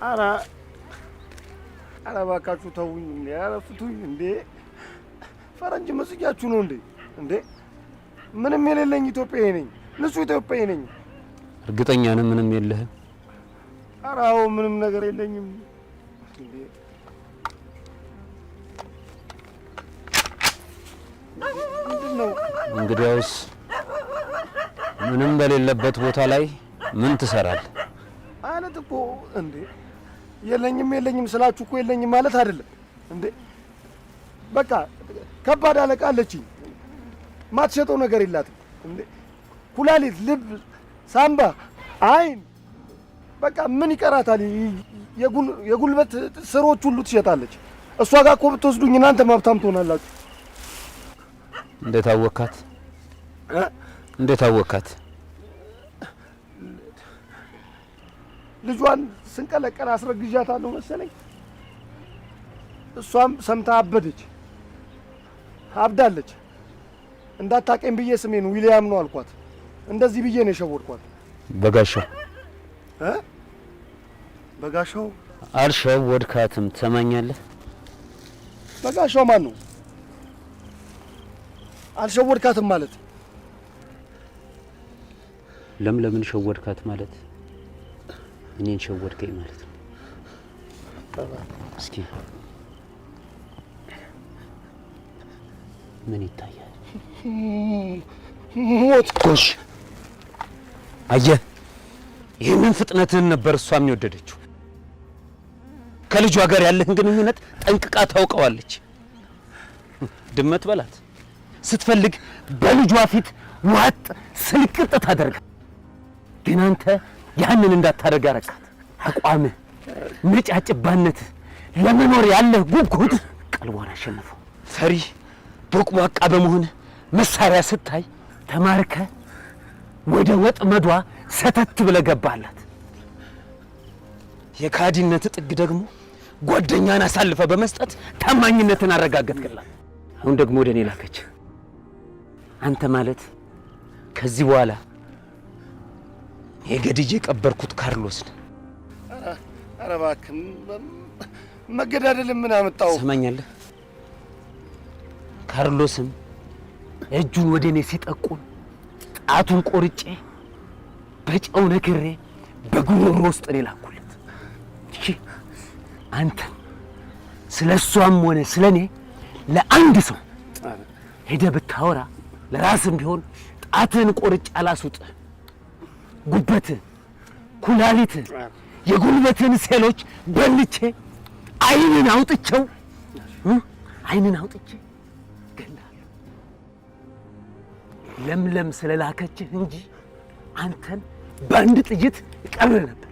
አረ እባካችሁ ተውኝ እንዴ! አረ ፍቱኝ እንዴ! ፈረንጅ መስያችሁ ነው እንዴ? ምንም የሌለኝ ኢትዮጵያዊ ነኝ። ንጹህ ኢትዮጵያዊ ነኝ። እርግጠኛ ነህ ምንም የለህም? ኧረ አዎ ምንም ነገር የለኝም። እንዴ ምንድነው? እንግዲያውስ ምንም በሌለበት ቦታ ላይ ምን ትሰራለህ? ማለት እኮ እንዴ የለኝም ስላችሁ እኮ የለኝም ማለት አይደለም እንዴ። በቃ ከባድ አለቃ አለችኝ። ማትሸጠው ነገር የላትም እንዴ። ኩላሊት፣ ልብ፣ ሳምባ፣ አይን በቃ ምን ይቀራታል? የጉልበት ስሮች ሁሉ ትሸጣለች። እሷ ጋር እኮ ብትወስዱኝ እናንተ ሀብታም ትሆናላችሁ። እንዴት አወካት? ልጇን ስንቀለቀል አስረግዣታለሁ መሰለኝ። እሷም ሰምታ አበደች። አብዳለች። እንዳታቀኝ ብዬ ስሜን ዊሊያም ነው አልኳት። እንደዚህ ብዬ ነው የሸወድኳት። በጋሻው አልሸወድካትም። ትሰማኛለህ? በጋሻው ማን ነው? አልሸወድካትም ማለት ለምን ሸወድካት ማለት እኔን ሸወድከኝ ማለት ነው። እስኪ ምን ይታያል? ሞት። ጎሽ አየህ፣ ይህንን ፍጥነትህን ነበር እሷም የወደደችው። ከልጇ ጋር ያለህን ግንኙነት ጠንቅቃ ታውቀዋለች። ድመት በላት። ስትፈልግ በልጇ ፊት ዋጥ ስልቅጥ ታደርጋ። ግን አንተ ያንን እንዳታደርግ አረካት። አቋምህ፣ ነጫጭባነትህ፣ ለመኖር ያለህ ጉጉት ቀልቧን አሸነፈው። ፈሪ ቦቅቧቃ በመሆንህ መሳሪያ ስታይ ተማርከ ወደ ወጥመዷ ሰተት ብለህ ገባላት። የካዲነት ጥግ ደግሞ ጓደኛን አሳልፈ በመስጠት ታማኝነትን አረጋገጥክላት። አሁን ደግሞ ወደ እኔ ላከች። አንተ ማለት ከዚህ በኋላ የገድዬ የቀበርኩት ካርሎስ ነው። ኧረ እባክህ መገዳደል ምን አመጣው? ሰማኛለህ? ካርሎስም እጁን ወደ እኔ ሲጠቁም ጣቱን ቆርጬ በጨው ነክሬ በጉሮሮ ውስጥ ነው ላኩለት። እሺ አንተ ስለሷም ሆነ ስለኔ ለአንድ ሰው ሄደህ ብታወራ ለራስም ቢሆን ጣትህን ቆርጬ አላስውጥህ። ጉበትህ፣ ኩላሊትህ፣ የጉልበትህን ሴሎች በልቼ አይንን አውጥቼ ገላለሁ። ለምለም ስለላከችህ እንጂ አንተን በአንድ ጥይት ቀብር ነበር።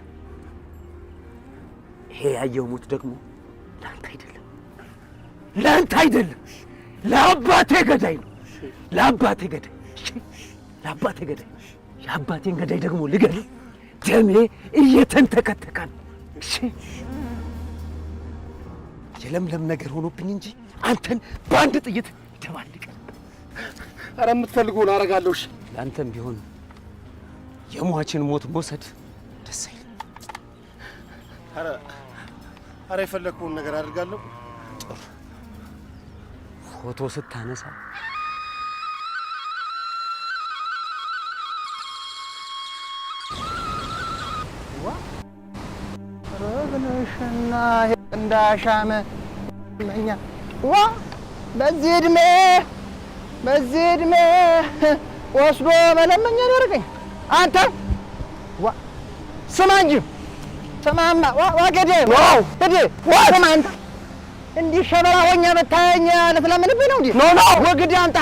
ይሄ ያየው ሞት ደግሞ ለአንተ አይደለም፣ ለአባቴ ገዳይ ነው። ለአባቴ ገዳይ የአባቴን ገዳይ ደግሞ ልገል ደሜ እየተንተከተከ ነው። እሺ የለምለም ነገር ሆኖብኝ እንጂ አንተን በአንድ ጥይት ይደባልቅ ነበር። ኧረ የምትፈልጉን አደርጋለሁ። እሺ ለአንተም ቢሆን የሟችን ሞት መውሰድ ደስ አይልም። ኧረ የፈለግኩውን ነገር አደርጋለሁ። ጥሩ ፎቶ ስታነሳ ረብነሽና እንዳሻመ መኛ በዚህ እድሜ ወስዶ መለመኛ ያደርገኝ። አንተ ስማ እንጂ ስማማ ዋገዴ እዲ ስማ አንተ እንዲህ ሸበላ ሆኛ መታየኛ ልትለምንብኝ ነው እንዴ? ኖ ወግድ አምጣ።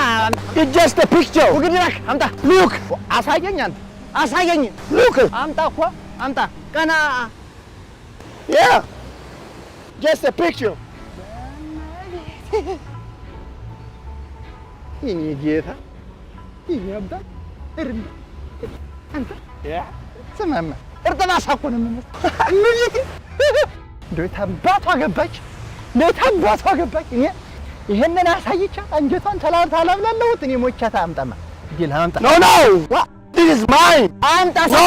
just a picture ወግድ እባክህ አምጣ። look አሳየኝ፣ አንተ አሳየኝ። look አምጣ እኮ አምጣ። ቀና yeah just a picture ይሄ ጌታ ይሄ አባ እርም አንተ ስማማ እርጥባ ሳኮን ምን እንዴት አባቷ ገባች? እኔ ይሄንን አሳይቻ አንጀቷን ተላብላለሁት። እኔ ሞቻታ አምጣማ ይላል አምጣ። no It is mine. አምጣ። No.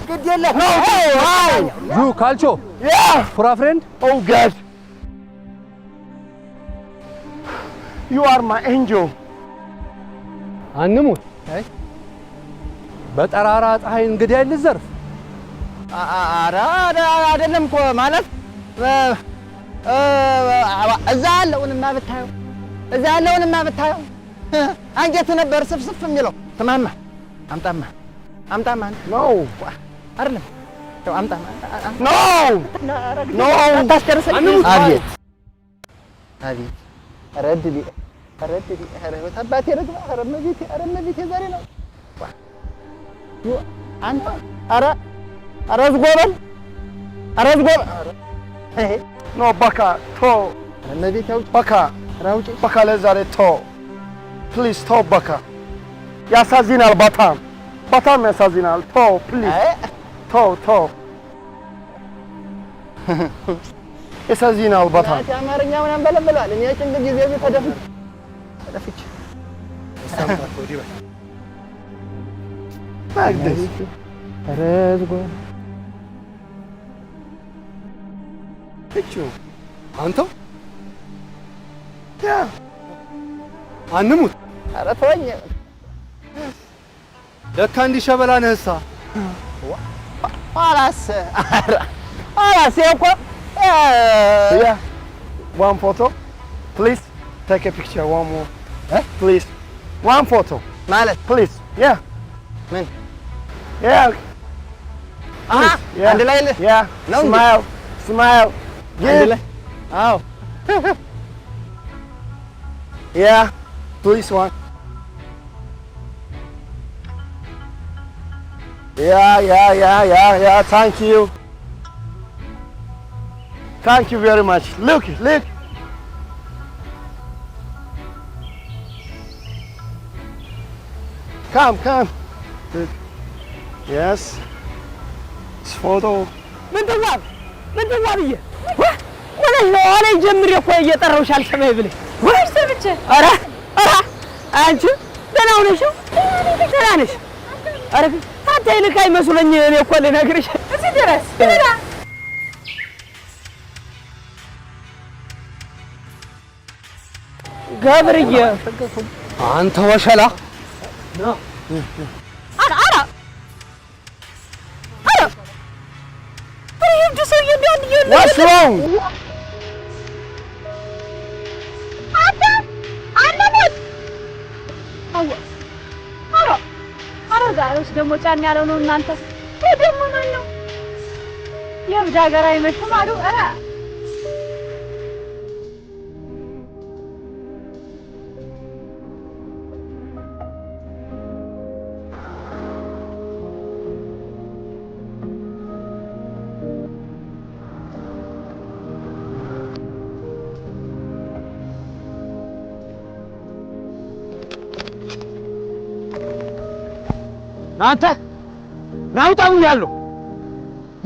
ግድ የለህም። No, this is mine. ዩ ካልቾ Yeah. ፑራ ፍሬንድ Oh God. You are my angel. አንሙት። በጠራራ ፀሐይ እንግዲህ አይልዘርፍ። ኧረ አይደለም እኮ ማለት እዛ ያለውንማ ብታየው አንጀት ነበር ስፍስፍ የሚለው። ስማማ አምጣማ No. አይደለም አምጣማ No. No. ታስጨርሰኝ። አቤት ረድሊ አባቴ ረግባ እመቤቴ ዛሬ ነው አንተ ኧረ ዝጎበል No, Baka. To. እመቤቴ አውጪ Baka. አውጪ Baka ለዛሬ to. Please to Baka. ያሳዝናል በጣም ያሳዝናል። To please. To. ያሳዝናል በጣም። አማርኛ ምናምን በለበላል። እኔ ጭንቅ ጊዜ እዚህ ተደፍቼ Like this. ኧረ ዝጎበል Picture. አንተ Yeah. አንሙት። ኧረ ተወኝ። ለካ እንዲህ ሸበላ ነህሳ። ኋላስ እኮ Yeah. One photo. Please take a picture. One more. Please. One photo. ማለት Please. Yeah. ምን Yeah. አንድ ላይ Yeah. No. Smile. አንድ ላይ አዎ Yeah. Please one. Yeah. Thank you. Thank you very much. Look. Come. Good. Yes. This photo. ምንድን ነው ብዬ ወለሽ ነው አለ ጀምሬ እኮ እየጠራሁሽ አልሰማኝ ብለሽ ወይ ሰምቼ ኧረ አንቺ ደህና ሆነሽ ደህና ነሽ ኧረ ታዲያ ይልቅ አይመስለኝ እኔ እኮ ልነግርሽ እዚህ ድረስ ደህና ገብርዬ አንተ ወሸላ What's wrong? ዛሬስ ደግሞ ጫን ያለው ነው። እናንተ ደግሞ ማን ነው የብድ ሀገር አይመሽም አሉ። አንተ ናውጣ ብያለሁ።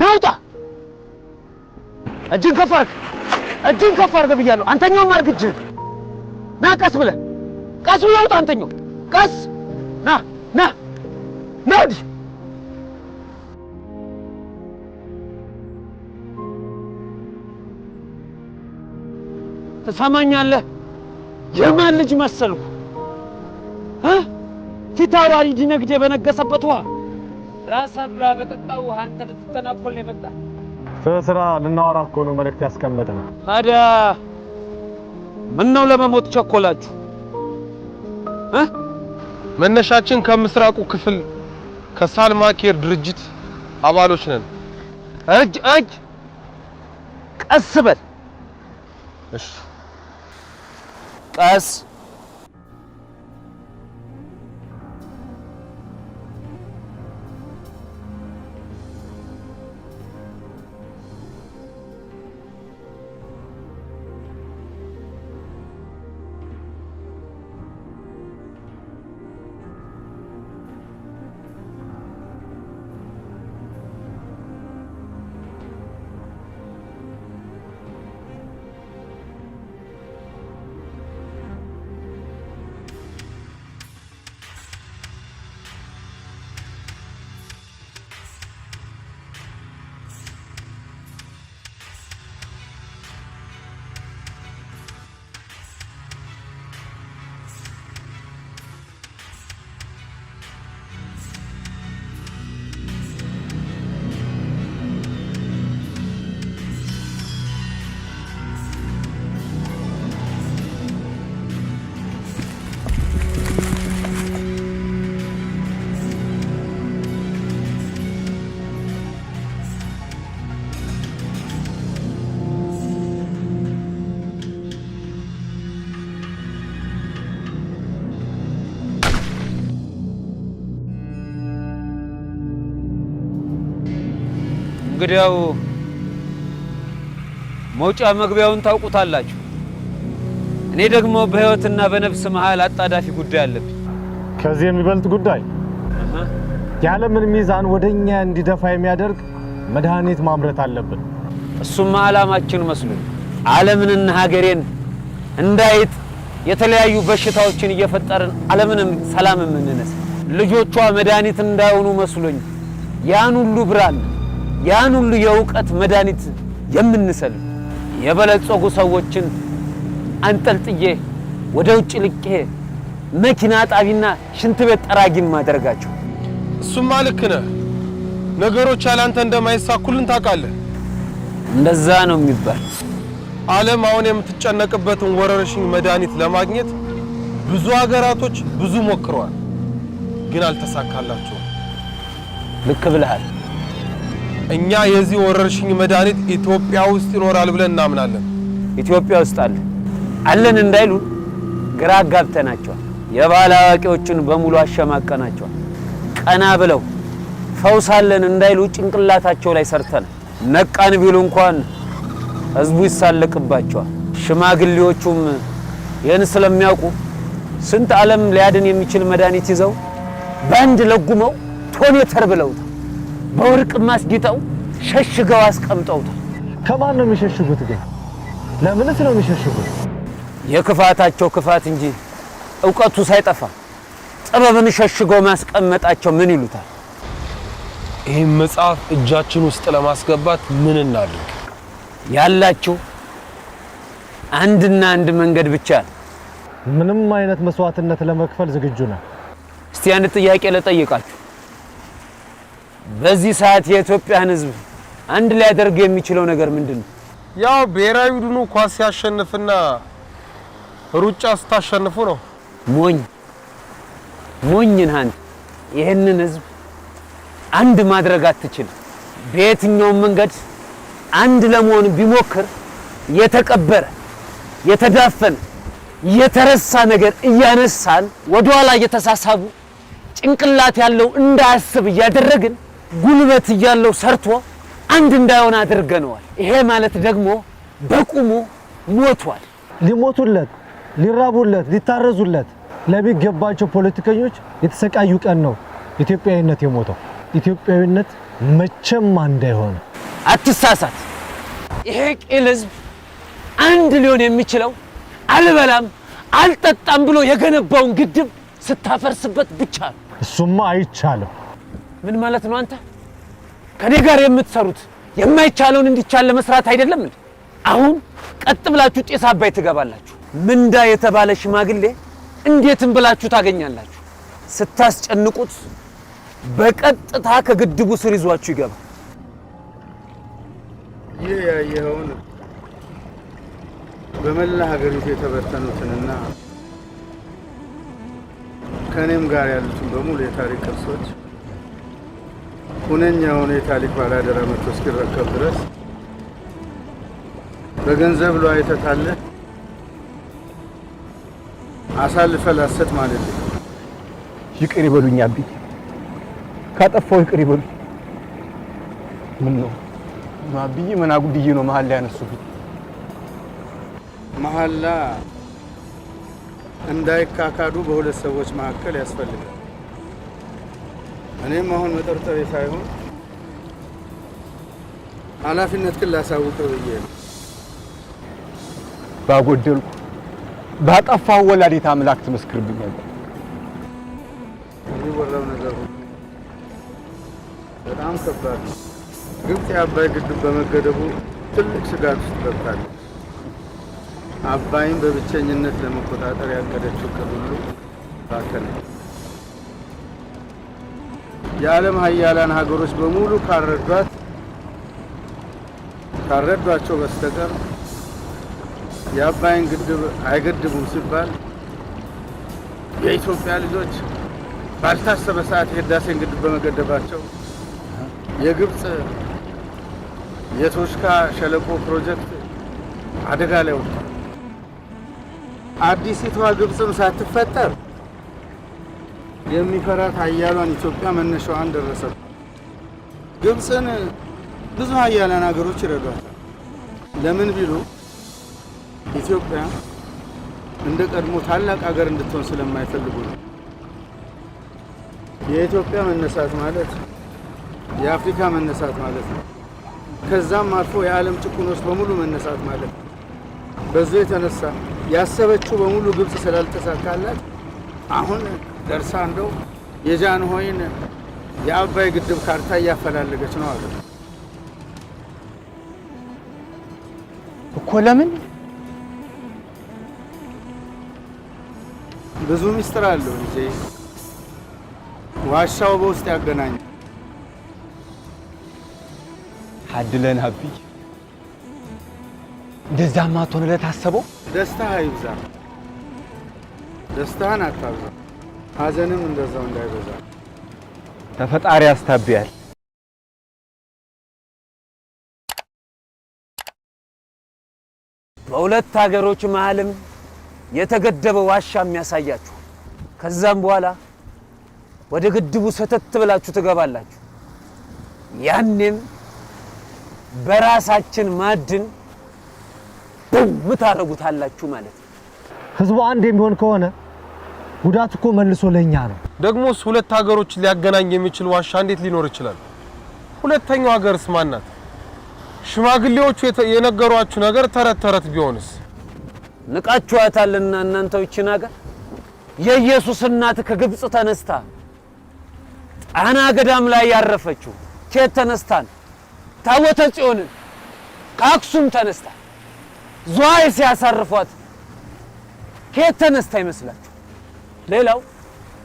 ናውጣ እጅን ከፍ አድርግ ብያለሁ። አንተኛውም አድርግ እጅህን። ና ቀስ ብለህ ውጣ። አንተኛው ቀስ ና ወዲህ ትሰማኛለህ? የማን ልጅ መሰልኩ? ፊታውራሪ ዲነግዴ በነገሰበት ውሃ ራሳብራ በጠጣው ውሃ አንተ ልትተናኮል የመጣ ስራ ልናወራ እኮ ነው መልእክት ያስቀመጠን። ታዲያ ምነው ለመሞት ቸኮላችሁ? መነሻችን ከምስራቁ ክፍል ከሳልማ ኬር ድርጅት አባሎች ነን። እጅ ቀስ በል። እሺ ቀስ እንግዲያው መውጫ መግቢያውን ታውቁታላችሁ። እኔ ደግሞ በህይወትና በነፍስ መሃል አጣዳፊ ጉዳይ አለብኝ። ከዚህ የሚበልጥ ጉዳይ ያለምን ሚዛን ወደኛ እንዲደፋ የሚያደርግ መድኃኒት ማምረት አለብን። እሱማ ዓላማችን መስሎኝ ዓለምንና ሀገሬን እንዳይጥ የተለያዩ በሽታዎችን እየፈጠርን ዓለምንም ሰላም የምንነሳ ልጆቿ መድኃኒት እንዳይሆኑ መስሎኝ ያን ሁሉ ብርሃን ያን ሁሉ የእውቀት መድኃኒት የምንሰል የበለጸጉ ሰዎችን አንጠልጥዬ ወደ ውጭ ልቄ መኪና ጣቢና ሽንት ቤት ጠራጊም ማድረጋቸው። እሱማ ልክ ነህ። ነገሮች ያላንተ እንደማይሳኩልን ታውቃለህ። እንደዛ ነው የሚባል። ዓለም አሁን የምትጨነቅበትን ወረርሽኝ መድኃኒት ለማግኘት ብዙ ሀገራቶች ብዙ ሞክረዋል፣ ግን አልተሳካላቸውም። ልክ ብለሃል። እኛ የዚህ ወረርሽኝ መድኃኒት ኢትዮጵያ ውስጥ ይኖራል ብለን እናምናለን። ኢትዮጵያ ውስጥ አለን እንዳይሉ ግራ አጋብተናቸዋል። የባህል አዋቂዎችን በሙሉ አሸማቀናቸዋል። ቀና ብለው ፈውሳለን እንዳይሉ ጭንቅላታቸው ላይ ሰርተን ነቃን ቢሉ እንኳን ህዝቡ ይሳለቅባቸዋል። ሽማግሌዎቹም ይህን ስለሚያውቁ ስንት ዓለም ሊያድን የሚችል መድኃኒት ይዘው በአንድ ለጉመው ቶኔተር ብለውታል። በወርቅ ማስጊጠው ሸሽገው አስቀምጠውታል። ከማን ነው የሚሸሽጉት ግን? ለምንስ ነው የሚሸሽጉት? የክፋታቸው ክፋት እንጂ ዕውቀቱ ሳይጠፋ ጥበብን ሸሽገው ማስቀመጣቸው ምን ይሉታል? ይህን መጽሐፍ እጃችን ውስጥ ለማስገባት ምን እናድርግ? ያላችሁ አንድና አንድ መንገድ ብቻ ነው። ምንም አይነት መስዋዕትነት ለመክፈል ዝግጁ ነን። እስቲ አንድ ጥያቄ ልጠይቃችሁ። በዚህ ሰዓት የኢትዮጵያን ሕዝብ አንድ ሊያደርግ የሚችለው ነገር ምንድነው? ያው ብሔራዊ ቡድኑ ኳስ ሲያሸንፍና ሩጫ ስታሸንፉ ነው። ሞኝ ነህ አንተ። ይሄንን ሕዝብ አንድ ማድረግ አትችልም። በየትኛውም መንገድ አንድ ለመሆን ቢሞክር የተቀበረ የተዳፈነ የተረሳ ነገር እያነሳን ወደኋላ እየተሳሳቡ ጭንቅላት ያለው እንዳያስብ እያደረግን ጉልበት እያለው ሰርቶ አንድ እንዳይሆን አድርገነዋል። ይሄ ማለት ደግሞ በቁሙ ሞቷል። ሊሞቱለት፣ ሊራቡለት፣ ሊታረዙለት ለሚገባቸው ፖለቲከኞች የተሰቃዩ ቀን ነው ኢትዮጵያዊነት የሞተው። ኢትዮጵያዊነት መቼም እንዳይሆን አትሳሳት። ይሄ ቂል ህዝብ አንድ ሊሆን የሚችለው አልበላም አልጠጣም ብሎ የገነባውን ግድብ ስታፈርስበት ብቻ ነው። እሱማ አይቻልም። ምን ማለት ነው? አንተ ከኔ ጋር የምትሰሩት የማይቻለውን እንዲቻል ለመስራት አይደለም እንዴ? አሁን ቀጥ ብላችሁ ጤስ አባይ ትገባላችሁ። ምንዳ የተባለ ሽማግሌ እንዴትም ብላችሁ ታገኛላችሁ። ስታስጨንቁት በቀጥታ ከግድቡ ስር ይዟችሁ ይገባል። ይህ ያየኸውን በመላ ሀገሪቱ የተበተኑትንና ከኔም ጋር ያሉትን በሙሉ የታሪክ ቅርሶች ሁነኛ የሆነ የታሪክ ባላደራ መጥቶ እስኪረከብ ድረስ በገንዘብ ላይ አይተታለህ አሳልፈ ላሰጥ ማለት ነው። ይቅር ይበሉኝ አብይ፣ ካጠፋው ይቅር ይበሉኝ። ምን ነው አብይ፣ ምን አጉድዬ ነው መሀል ላይ ያነሱብኝ? መሐላ እንዳይካካዱ በሁለት ሰዎች መካከል ያስፈልጋል። እኔም አሁን መጠርጠሬ ሳይሆን ኃላፊነት ግን ላሳውቀው ብዬ ነው። ባጎደልኩ ባጠፋው ወላዲተ አምላክ ትመስክርብኛለህ። የሚወራው ነገር በጣም ከባድ ነው። ግብጽ የአባይ ግድብ በመገደቡ ትልቅ ስጋት ውስጥ ገብታለች። አባይን በብቸኝነት ለመቆጣጠር ያቀደችው ሁሉ ባከነ። የዓለም ሀያላን ሀገሮች በሙሉ ካረዷቸው በስተቀር የአባይን ግድብ አይገድቡም ሲባል የኢትዮጵያ ልጆች ባልታሰበ ሰዓት የህዳሴን ግድብ በመገደባቸው የግብጽ የቶሽካ ሸለቆ ፕሮጀክት አደጋ ላይ ወጥቷል። አዲሲቷ ግብጽም ሳትፈጠር የሚፈራት ሀያሏን ኢትዮጵያ መነሻዋን ደረሰ። ግብጽን ብዙ ሀያላን ሀገሮች ይረዷታል። ለምን ቢሉ ኢትዮጵያ እንደ ቀድሞ ታላቅ ሀገር እንድትሆን ስለማይፈልጉ ነው። የኢትዮጵያ መነሳት ማለት የአፍሪካ መነሳት ማለት ነው። ከዛም አልፎ የዓለም ጭቁኖች በሙሉ መነሳት ማለት ነው። በዚህ የተነሳ ያሰበችው በሙሉ ግብጽ ስላልተሳካላት አሁን ደርሳ እንደው የጃንሆይን የአባይ ግድብ ካርታ እያፈላለገች ነው አለ እኮ። ለምን? ብዙ ሚስጥር አለው ልጄ። ዋሻው በውስጥ ያገናኝ። አድለን አብይ። እንደዛማ ሆነ ለታሰበው ደስታህ አይብዛ፣ ደስታህን አታብዛ፣ ሀዘንም እንደዛው እንዳይበዛ ተፈጣሪ ያስታብያል። በሁለት ሀገሮች መሃልም የተገደበ ዋሻ የሚያሳያችሁ። ከዛም በኋላ ወደ ግድቡ ሰተት ብላችሁ ትገባላችሁ። ያኔም በራሳችን ማዕድን ምታረጉታላችሁ ማለት ነው። ህዝቡ አንድ የሚሆን ከሆነ ጉዳት እኮ መልሶ ለኛ ነው። ደግሞስ ሁለት ሀገሮች ሊያገናኝ የሚችል ዋሻ እንዴት ሊኖር ይችላል? ሁለተኛው ሀገርስ ማናት? ሽማግሌዎቹ የነገሯችሁ ነገር ተረት ተረት ቢሆንስ? ንቃችኋታልና እናንተው ይችን ሀገር። የኢየሱስ እናት ከግብጽ ተነስታ ጣና ገዳም ላይ ያረፈችው ከየት ተነስታን? ታቦተ ጽዮንን ከአክሱም ተነስታ ዝዋይ ሲያሳርፏት ከየት ተነስታ ይመስላችሁ? ሌላው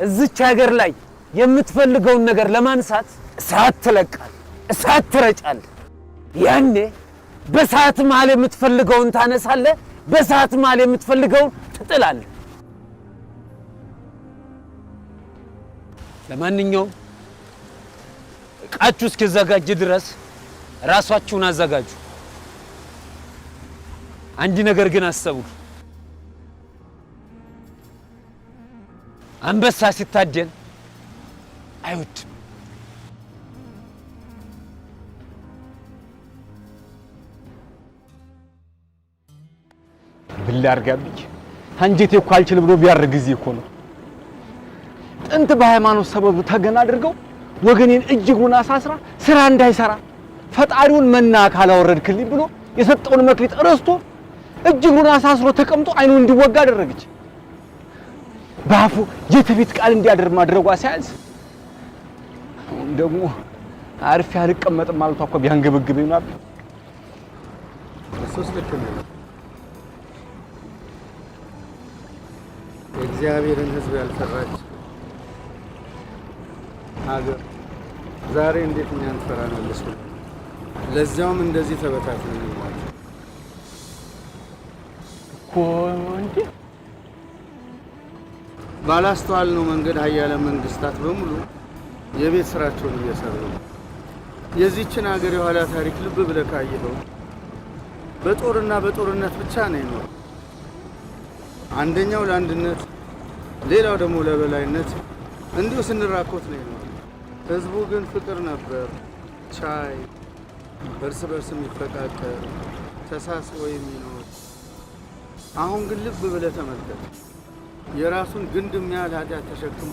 እዚች ሀገር ላይ የምትፈልገውን ነገር ለማንሳት እሳት ትለቃል፣ እሳት ትረጫል። ያኔ በእሳት መሃል የምትፈልገውን ታነሳለ፣ በእሳት መሃል የምትፈልገውን ትጥላለ። ለማንኛውም እቃችሁ እስኪዘጋጅ ድረስ ራሳችሁን አዘጋጁ። አንድ ነገር ግን አሰቡ። አንበሳ ሲታደን አይወድም። ብላ አርጋብኝ አንጀቴ እኮ አልችል ብሎ ቢያርግ ጊዜ እኮ ነው። ጥንት በሃይማኖት ሰበብ ተገና አድርገው ወገኔን እጅጉን አሳስራ ስራ እንዳይሰራ ፈጣሪውን መና ካላወረድክልኝ ብሎ የሰጠውን መክሊት ረስቶ እጅጉን አሳስሮ ተቀምጦ አይኑ እንዲወጋ አደረገች። ባፉ የትዕቢት ቃል እንዲያደር ማድረጓ ሳያንስ አሁን ደግሞ አርፌ አልቀመጥም ማለቷ እኮ ቢያንገበግበኝ ነው። እሱስ ልክ ነው። የእግዚአብሔርን ሕዝብ ያልፈራች ሀገር ዛሬ እንዴት እኛን ትፈራናለች? ለዚያውም እንደዚህ ተበታትነን ማለት እኮ እንዴ! ባላስተዋልነው መንገድ ሀያላን መንግስታት በሙሉ የቤት ስራቸውን እየሰሩ ነው። የዚህችን ሀገር የኋላ ታሪክ ልብ ብለህ ካየኸው በጦርና በጦርነት ብቻ ነው የኖረው። አንደኛው ለአንድነት፣ ሌላው ደግሞ ለበላይነት እንዲሁ ስንራኮት ነው የኖረው። ህዝቡ ግን ፍቅር ነበር፣ ቻይ፣ እርስ በርስ የሚፈቃቀር፣ ተሳስቦ የሚኖር። አሁን ግን ልብ ብለህ ተመልከት፣ የራሱን ግንድም ያህል ኃጢአት ተሸክሞ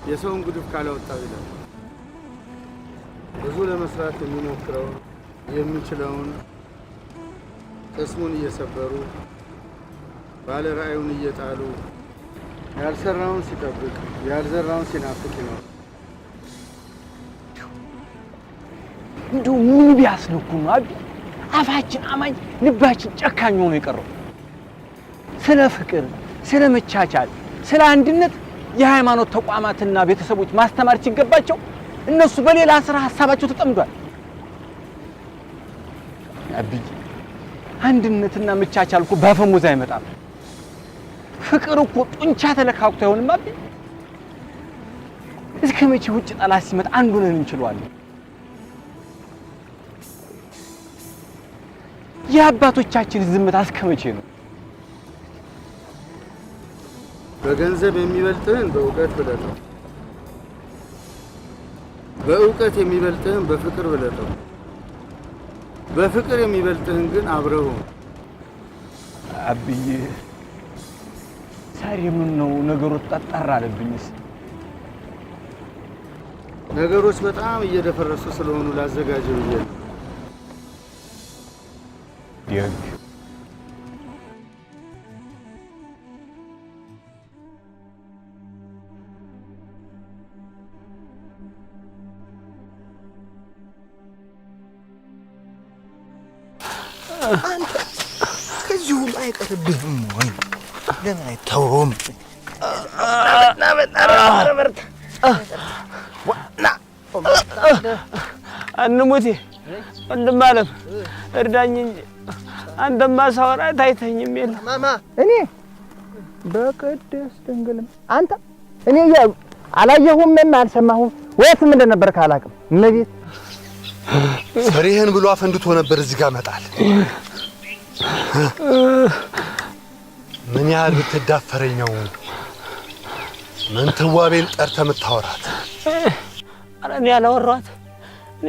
የሰውን ጉድፍ ካላወጣው ይላል። ብዙ ለመስራት የሚሞክረውን የሚችለውን ቅስሙን እየሰበሩ ባለ ራእዩን እየጣሉ ያልሰራውን ሲጠብቅ ያልዘራውን ሲናፍቅ ይኖር። እንደው ምን ቢያስነኩ ነው አቢ? አፋችን አማኝ ልባችን ጨካኝ ሆኖ የቀረው። ስለ ፍቅር፣ ስለ መቻቻል፣ ስለ አንድነት የሃይማኖት ተቋማትና ቤተሰቦች ማስተማር ሲገባቸው እነሱ በሌላ ስራ ሐሳባቸው ተጠምዷል። አቢ አንድነትና መቻቻል እኮ በአፈሙዝ አይመጣም። ፍቅር እኮ ጡንቻ ተለካክቶ አይሆንም አቢ። እስከ መቼ ውጭ ጠላት ሲመጣ አንዱን እንችለዋለን? የአባቶቻችን ዝምታ እስከ መቼ ነው? በገንዘብ የሚበልጥህን በእውቀት ብለህ ነው። በእውቀት የሚበልጥህን በፍቅር ብለጠው፣ በፍቅር የሚበልጥህን ግን አብረው። አብዬ ዛሬ ምን ነው ነገሮች ጠጣር አለብኝስ? ነገሮች በጣም እየደፈረሱ ስለሆኑ ላዘጋጀው ብዬ ነው። ደግ አንተ ከዚሁ አይቀርብህም ወይ? ለምን አይተውም? አንሙቴ ወንድም አለም እርዳኝ እንጂ አንተማ ሳወራ ታይተኝም የለም። ማማ እኔ በቅድስት ድንግልም አንተ እኔ አላየሁም አልሰማሁም። ወይስ ምን እንደነበር ካላቅም እነዚህ ፍሬህን ብሎ አፈንድቶ ነበር እዚህ ጋር መጣል። ምን ያህል ብትዳፈረኝ ነው ምን ትዋቤን ጠርተህ የምታወራት? ኧረ እኔ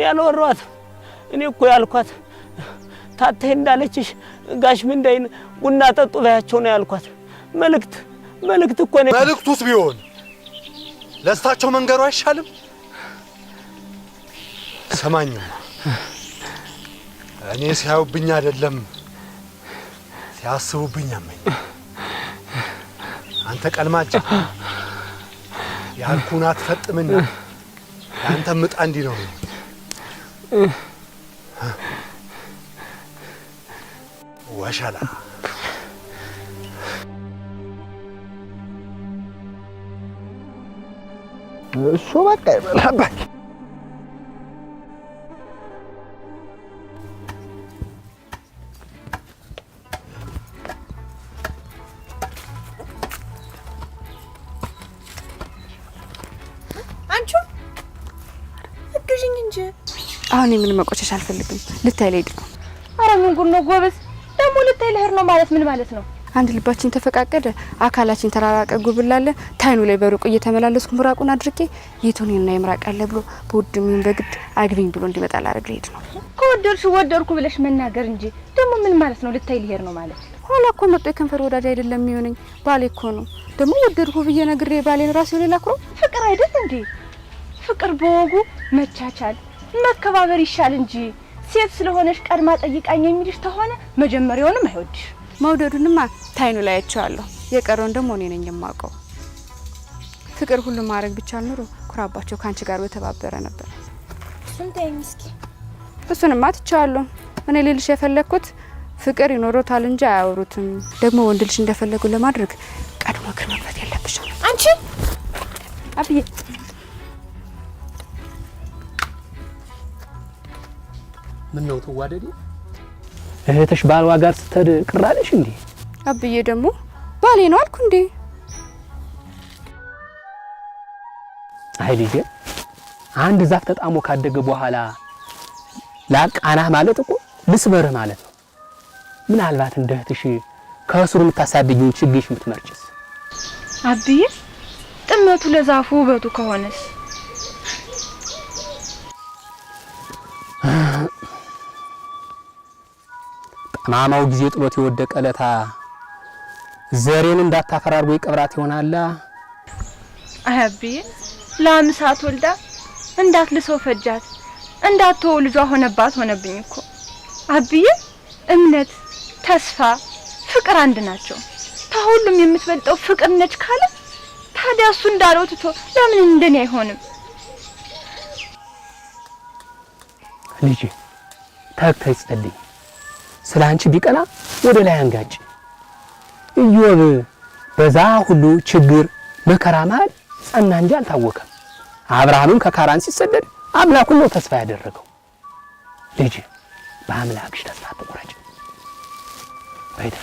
ያላወራኋት እኔ እኮ ያልኳት ታተህ እንዳለችሽ ጋሽ ምንዳይን ቡና ጠጡ ባያቸው ነው ያልኳት። መልእክት እኮ ነው። መልእክቱስ ቢሆን ለስታቸው መንገሩ አይሻልም? ሰማኝማ እኔ ሲያዩብኝ አይደለም ሲያስቡብኝ አመኝ። አንተ ቀልማጃ ያልኩን አትፈጥምና ያንተ ምጣ እንዲህ ነው። ወሻላ እሱ በቃ ይበላባኝ። አንቺ እግዥኝ እንጂ አሁን ምን መቆጨሽ አልፈልግም። ልታይ ልሄድ ነው። ኧረ ምን ጉድ ነው ጎበዝ! ደግሞ ልታይ ልሄድ ነው ማለት ምን ማለት ነው? አንድ ልባችን ተፈቃቀደ፣ አካላችን ተራራቀ ጉብላለ ታይኑ ላይ በሩቅ እየተመላለስኩ ምራቁን አድርጌ የቶኔና ይምራቅ አለ ብሎ በውድም በግድ አግቢኝ ብሎ እንዲመጣ ላረግ ልሄድ ነው። ከወደድሽ ወደድኩ ብለሽ መናገር እንጂ ደግሞ ምን ማለት ነው? ልታይ ልሄድ ነው ማለት ኋላ እኮ መጥቶ የከንፈር ወዳጅ አይደለም የሚሆነኝ ባሌ እኮ ነው። ደግሞ ወደድኩ ብዬ ነግሬ ባሌን ራሴው ሌላ ክሮ ፍቅር አይደል እንዴ? ፍቅር በወጉ መቻቻል መከባበር ይሻል እንጂ ሴት ስለሆነሽ ቀድማ ጠይቃኝ የሚልሽ ተሆነ መጀመሪያውንም አይወድሽ። መውደዱንማ ታይኑ ላይ አይቻለሁ። የቀረውን ደግሞ እኔ ነኝ የማውቀው። ፍቅር ሁሉ ማድረግ ብቻ ኑሮ ኩራባቸው ካንቺ ጋር በተባበረ ነበር። ስንታይ ምስኪ እሱንማ ትቻለሁ። እኔ ልልሽ የፈለኩት ፍቅር ይኖሮታል እንጂ አያወሩትም። ደግሞ ወንድ ልጅ እንደፈለጉ ለማድረግ ቀድሞ ግር መግባት የለብሽም። አንቺ አብዬ ምን ነው ተዋደዲ? እህትሽ ባልዋ ጋር ስትሄድ ቅር አለሽ እንዴ? አብዬ ደግሞ ባሌ ነው አልኩ እንዴ? አይ ልጄ አንድ ዛፍ ተጣሞ ካደገ በኋላ ላቃናህ ማለት እኮ ልስበርህ ማለት ነው። ምናልባት እንደ እህትሽ ከስሩ የምታሳድጊውን ችግሽ የምትመርጭስ? አብዬ ጥመቱ ለዛፉ ውበቱ ከሆነስ? ማማው ጊዜ ጥሎት የወደቀ ለታ ዘሬን እንዳታፈራርጎ ይቀብራት ይሆናል። አይ አብዬ ለአምሳት ወልዳ እንዳትልሰው ፈጃት እንዳትወው ልጇ ሆነባት ሆነብኝ እኮ አብዬ። እምነት፣ ተስፋ፣ ፍቅር አንድ ናቸው። ከሁሉም የምትበልጠው ፍቅር ነች ካለ ታዲያ እሱ እንዳለው ትቶ ለምን እንደኔ አይሆንም? ልጄ ተክተይ ጸልይ። ስላንቺ ቢቀና ወደ ላይ አንጋጭ። ኢዮብ በዛ ሁሉ ችግር መከራ መሃል ጸና እንጂ አልታወቀም። አብርሃምም ከካራን ሲሰደድ አምላኩን ነው ተስፋ ያደረገው። ልጄ በአምላክሽ ተስፋ አትቁረጭ። በይተ